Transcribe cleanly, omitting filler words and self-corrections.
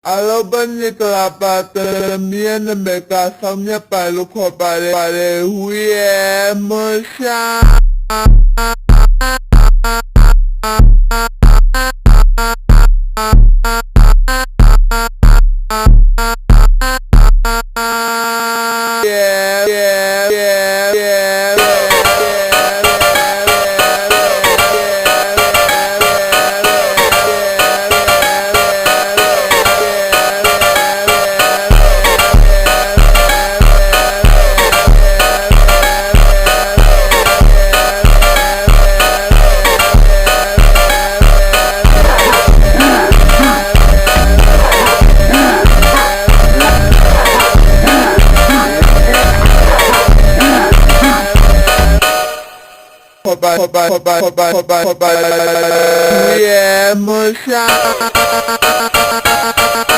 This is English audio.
Alobani kelapatan mian mereka samnya palu kopare pare huye musya. Hoba, yeah, musha.